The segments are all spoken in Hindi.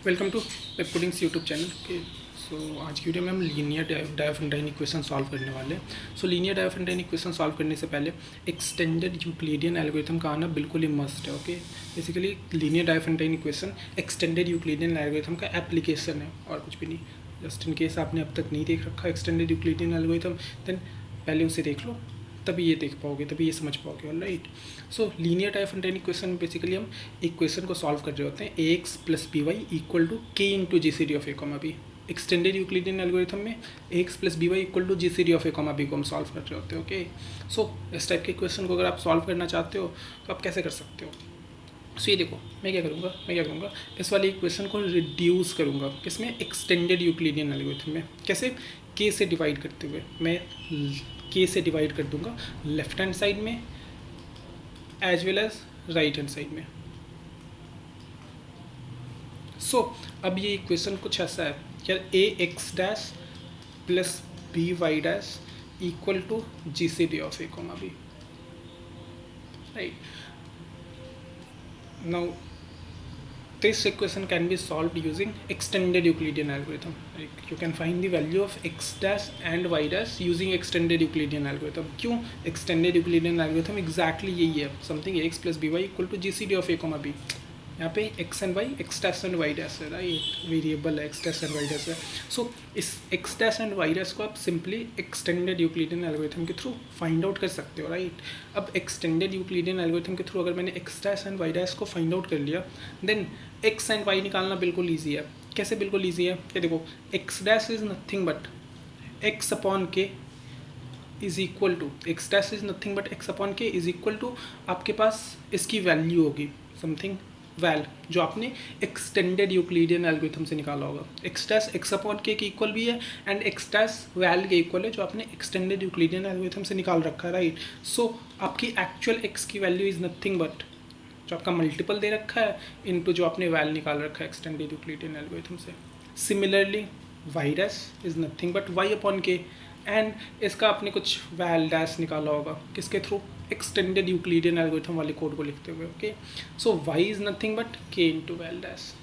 Welcome to web codings YouTube channel के। सो आज की वीडियो में हम लीनियर डायफंटाइन इक्वेशन सॉल्व करने वाले हैं। So linear Diophantine equation solve करने से पहले एक्सटेंडेड यूक्लिडियन एल्गोरिथम का आना बिल्कुल ही मस्ट है। Okay, basically linear Diophantine equation extended Euclidean algorithm का एप्लीकेशन है और कुछ भी नहीं। जस्ट इन केस आपने अब तक नहीं देख रखा एक्सटेंडेड यूक्लिडियन एल्गोरिथम, देन पहले उसे देख लो, तभी ये देख पाओगे, तभी ये समझ पाओगे। All right. So linear Diophantine equation में बेसिकली हम इक्वेशन को सॉल्व कर रहे होते हैं a x plus b y equal to k into G C D of a comma b. Extended Euclidean algorithm में a x plus b y equal to G C D of a comma b को हम सॉल्व कर रहे होते हैं। ओके, सो इस टाइप के इक्वेशन को अगर आप सॉल्व करना चाहते हो तो आप कैसे कर सकते हो। सो ये देखो, मैं क्या करूँगा, इस वाली इक्वेशन को रिड्यूस करूँगा किसमें, एक्सटेंडेड यूक्लिडियन एल्गोरिथम में। कैसे, के से डिवाइड करते हुए मैं के से डिवाइड कर दूंगा लेफ्ट हैंड साइड में as well as right hand side में। सो अब ये इक्वेशन कुछ ऐसा है क्या, a x dash plus b y dash equal to G C D of a comma b. Right, now this equation can be solved using extended Euclidean algorithm. Like you can find the value of x dash and y dash using extended Euclidean algorithm. क्यों extended Euclidean algorithm exactly यही है, something ax plus by equal to gcd of a comma b. यहाँ पे x and y, x dash and y dash है, राइट, वेरिएबल है x dash and y dash है। सो इस x dash and y dash को आप सिंपली एक्सटेंडेड यूक्लिडियन एल्गोरिथम के थ्रू फाइंड आउट कर सकते हो। राइट, अब एक्सटेंडेड यूक्लिडियन एल्गोरिथम के थ्रू अगर मैंने x dash and y dash को फाइंड आउट कर लिया, देन x and y निकालना बिल्कुल ईजी है। कैसे बिल्कुल ईजी है, ये देखो, x dash is nothing but x upon k is equal to, x dash is nothing but x upon k is equal to, आपके पास इसकी वैल्यू होगी समथिंग वैल जो आपने एक्सटेंडेड यूक्लिडियन एल्गोरिथम से निकाला होगा। एक्स डैश एक्स अपॉन के इक्वल भी है एंड एक्स डैश वैल के इक्वल है जो आपने एक्सटेंडेड यूक्लिडियन एल्गोरिथम से निकाल रखा है। राइट, सो आपकी एक्चुअल एक्स की वैल्यू इज नथिंग बट जो आपका मल्टीपल दे रखा है इनटू जो आपने वैल निकाल रखा है एक्सटेंडेड यूक्लिडियन एल्गोरिथम से। Similarly y dash is nothing but y upon k and इसका आपने कुछ वैल डैश निकाला होगा किसके थ्रू, एक्सटेंडेड यूक्लिडियन एल्गोरिथम वाले कोड को लिखते हुए। Okay, so y is nothing but k into val dash.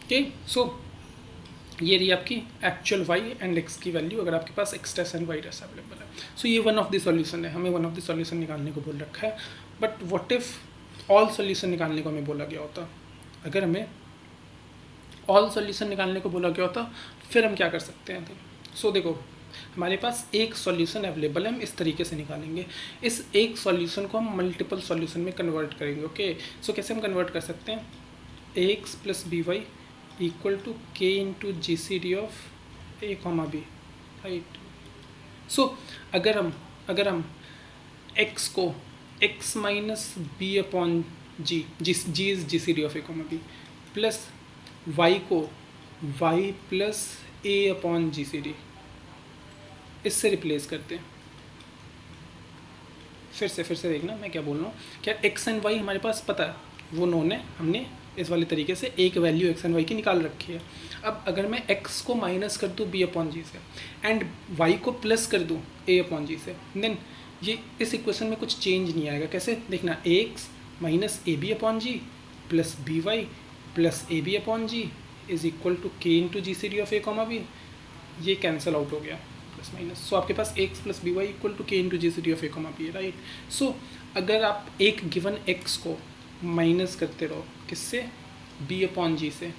Okay, so ये रही आपकी एक्चुअल y एंड x की वैल्यू अगर आपके पास x dash and y dash available है। सो ये वन ऑफ द सॉल्यूशन है, हमें वन ऑफ द सॉल्यूशन निकालने को बोल रखा है। But what if all solution निकालने को हमें बोला गया होता, अगर हमें ऑल सॉल्यूशन निकालने को बोला गया होता फिर हम क्या कर सकते हैं। सो देखो, हमारे पास एक सॉल्यूशन अवेलेबल है, हम इस तरीके से निकालेंगे। इस एक सॉल्यूशन को हम मल्टीपल सॉल्यूशन में कन्वर्ट करेंगे। ओके, सो कैसे हम कन्वर्ट कर सकते हैं, a x plus b y equal to k into G C D of a comma b. Right, so अगर हम एक्स को x minus b upon g is G C D of a comma b plus y को y plus a upon G C D इससे रिप्लेस करते हैं। फिर से देखना मैं क्या बोल रहा हूँ। क्या x एंड y हमारे पास पता है, वो नोन है, हमने इस वाले तरीके से एक वैल्यू x एंड y की निकाल रखी है। अब अगर मैं x को माइनस कर दूँ b अपॉन जी से एंड y को प्लस कर दूँ a अपॉन जी से, देन ये इस इक्वेशन में कुछ चेंज नहीं आएगा। कैसे देखना, ax minus a b upon g plus b y plus a b upon g is equal to k into G C D of a comma b. ये कैंसिल आउट हो गया प्लस माइनस। सो आपके पास x plus b y equal to k into G C D of a comma b है। राइट, सो अगर आप एक गिवन एक्स को माइनस करते रहो किससे, बी अपॉन जी से,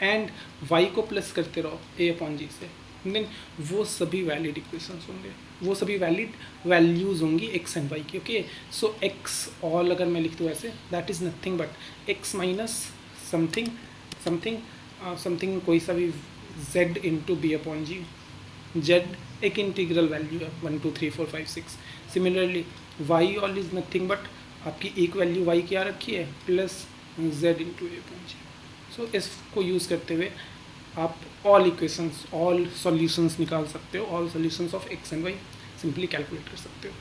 एंड वाई को प्लस करते रहो ए अपॉन जी से, देन वो सभी वैलिड इक्वेशंस होंगे, वो सभी वैलिड वैल्यूज़ होंगी एक्स एंड वाई की। ओके, सो एक्स ऑल अगर मैं लिख दूँ ऐसे, that is nothing but x minus something something something कोई सा भी z इंटू बी अपॉन जी। z एक इंटीग्रल वैल्यू है 1 2 3 4 5 6। Similarly y all is nothing but आपकी एक वैल्यू y क्या रखी है, प्लस z इंटू ए अपॉन जी। सो इसको यूज़ करते हुए आप ऑल इक्वेशंस, ऑल सॉल्यूशंस निकाल सकते हो, all solutions of x and y simply calculate कर सकते हो।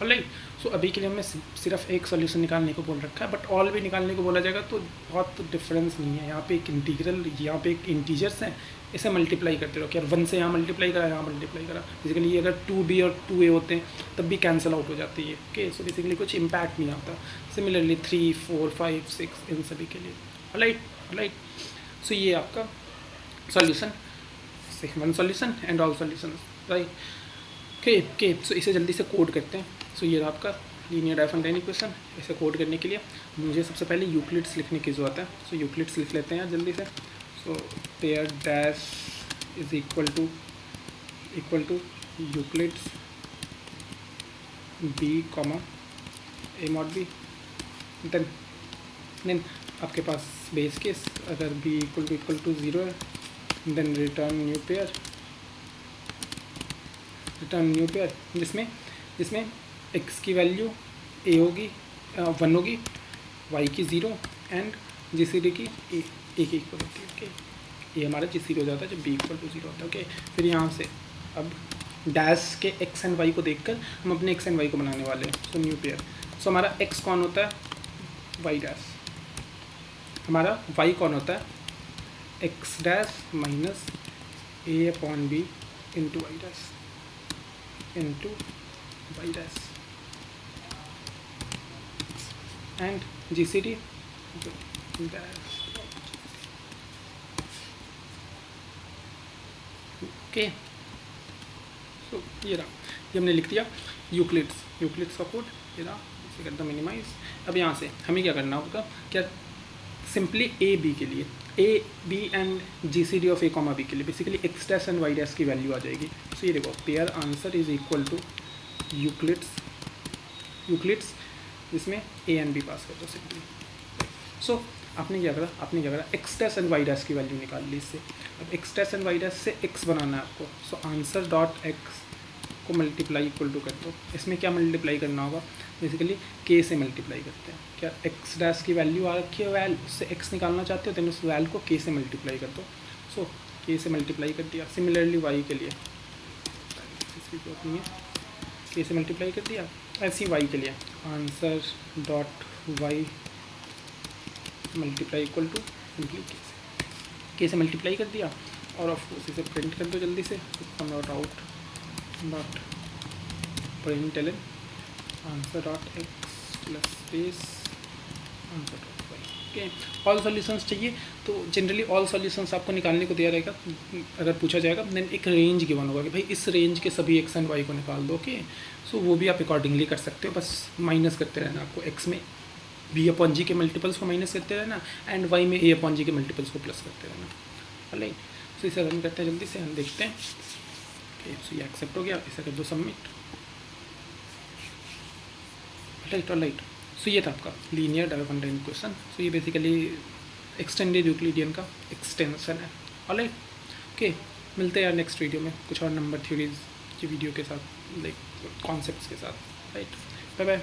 ऑलराइट। सो अभी के लिए हमने सिर्फ एक सॉल्यूशन निकालने को बोल रखा है, बट ऑल भी निकालने को बोला जाएगा तो बहुत डिफरेंस नहीं है। यहाँ पे एक इंटीग्रल, यहाँ पे एक इंटीजर्स हैं, इसे मल्टीप्लाई करते रहो कि यार 1 से यहाँ मल्टीप्लाई करा, यहाँ मल्टीप्लाई करा। बेसिकली ये अगर 2b और 2a होते हैं तब भी कैंसिल आउट हो जाती है। ओके, सो बेसिकली कुछ इम्पैक्ट नहीं आता। सिमिलरली 3, 4, 5, 6 इन सभी के लिए। ऑलराइट। सो ये आपका solution, one solution and all solution, right. Okay, so इसे जल्दी से कोड करते हैं। सो ये आपका लीनियर डायफंटाइन इक्वेशन। इसे कोड करने के लिए मुझे सबसे पहले यूक्लिड्स लिखने की ज़रूरत है। सो यूक्लिड्स लिख लेते हैं जल्दी से। So pair dash is equal to Euclid's b comma a mod b। Then आपके पास बेस केस, अगर b इक्वल टू 0 है, देन रिटर्न न्यू पेयर जिसमें x की वैल्यू a होगी 1 होगी, y की 0 एंड GCD की a की इक्वल होती है। ओके, ये हमारा GCD हो जाता है जब b इक्वल टू 0 होता है। ओके, फिर यहाँ से अब डैश के x एंड y को देखकर हम अपने x एंड y को बनाने वाले हैं। So new pair. सो हमारा x कौन होता है, y डैश। हमारा y कौन होता है, x dash minus a upon b into y dash and GCD dash. Okay, so ये रहा, ये हमने लिख दिया यूक्लिड्स का कोड। ये रहा, इसे करता मिनिमाइज। अब यहाँ से हमें क्या करना होगा, क्या सिंपली ए बी के लिए, a b and GCD of a comma b के लिए basically x dash and y dash की वैल्यू आ जाएगी। सो ये देखो, pair answer is equal to Euclid's जिसमें a एंड b पास कर दो सिंपली। सो आपने क्या करा, x dash and y dash की वैल्यू निकाल ली इससे। अब x dash and y dash से x बनाना है आपको। सो आंसर डॉट x को मल्टीप्लाई इक्वल टू कर दो। इसमें क्या मल्टीप्लाई करना होगा, बेसिकली k से मल्टीप्लाई करते हैं। क्या x डैश की वैल्यू आ रखी है वैल, उससे x निकालना चाहते हो तो उस वैल को k से मल्टीप्लाई कर दो। सो k से मल्टीप्लाई कर दिया। सिमिलरली y के लिए इसकी जरूरत नहीं है, k से मल्टीप्लाई कर दिया। ऐसी y के लिए answer dot y multiply equal to simply k से मल्टीप्लाई कर दिया। और ऑफ कोर्स इसे प्रिंट कर दो जल्दी से, not out dot print l answer dot x plus space answer dot y. Okay, all solutions चाहिए तो जनरली ऑल सॉल्यूशंस आपको निकालने को दिया रहेगा। अगर पूछा जाएगा देन एक रेंज गिवन होगा कि भाई इस रेंज के सभी एक्स एंड वाई को निकाल दो। ओके, सो वो भी आप अकॉर्डिंगली कर सकते हो, बस माइनस करते रहना आपको। एक्स में b अपॉन जी के मल्टीपल्स को माइनस करते रहना एंड y में a अपॉन जी के मल्टीपल्स को प्लस करते रहना। राइट, सो इसे रन करते हैं जल्दी से, हम देखते हैं। सो ये एक्सेप्ट हो गया, इसे कर दो सबमिट। राइट। सो ये था आपका लीनियर डायफंटाइन इक्वेशन। सो ये बेसिकली एक्सटेंडेड यूक्लिडियन का एक्सटेंशन है। ऑलराइट, ओके, मिलते हैं यार नेक्स्ट वीडियो में कुछ और नंबर थ्योरीज की वीडियो के साथ, लाइक कॉन्सेप्ट्स के साथ। Right, bye bye.